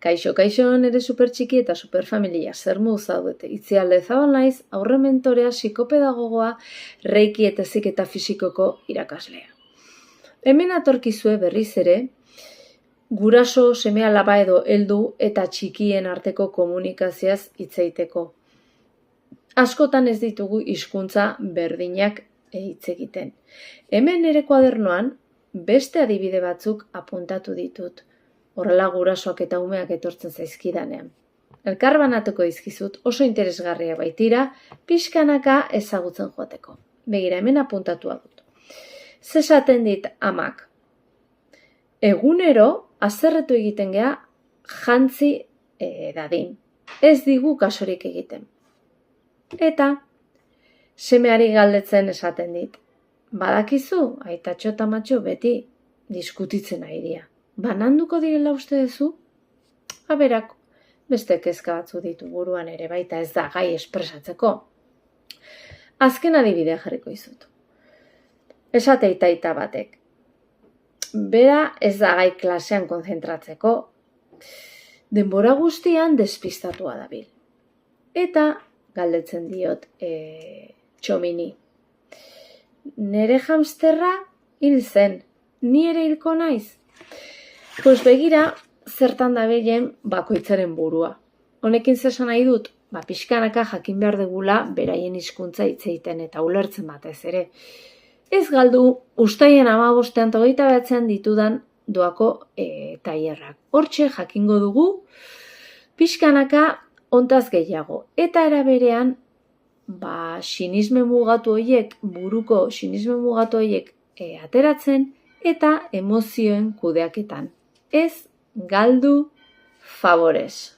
Kaixo, nire supertxiki eta superfamilia, zer modu zaudete. Itzialde Zabal naiz, aurre mentorea, psikopedagogoa, reiki eta heziketa fisikoko irakaslea. Hemen atorkizue berriz ere, guraso, seme-alaba edo heldu eta txikien arteko komunikazioaz hitz egiteko. Askotan ez ditugu hizkuntza berdinak hitz egiten. Hemen nire kuadernoan beste adibide batzuk apuntatu ditut. Horrela gurasoak eta umeak etortzen zaizkidanean. Elkarbanatuko dizkizut, oso interesgarria baitira, pixkanaka ezagutzen joateko. Begira, hemen apuntatua dut. Zesaten dit amak. Egunero, azerretu egiten gea, jantzi dadin. Ez digu kasorik egiten. Eta, semeari galdetzen esaten dit. Badakizu, aitatxo eta matxo beti diskutitzen ari dira. Bananduko direla uste duzu? Berak, beste kezka batzu ditu buruan ere baita ez da gai espresatzeko. Azken adibidea jarriko izut. Esate aita batek. Bera ez da gai klasean konzentratzeko. Denbora guztian despistatua dabil. Eta galdetzen diot txomini. Nere hamsterra hil zen, ni ere hilko naiz? Pues begira, zertan dabilen bakoitzaren burua. Honekin zesan nahi dut, pixkanaka jakin behar degula beraien hizkuntza hitz egiten eta ulertzen batez ere. Ez galdu, ustaien 15 eta 29 ditudan doako tailerrak. Hortxe jakingo dugu, pixkanaka ontaz gehiago. Eta era berean, sinisme mugatu horiek, buruko sinisme mugatu horiek ateratzen eta emozioen kudeaketan. Ez galdu favorez.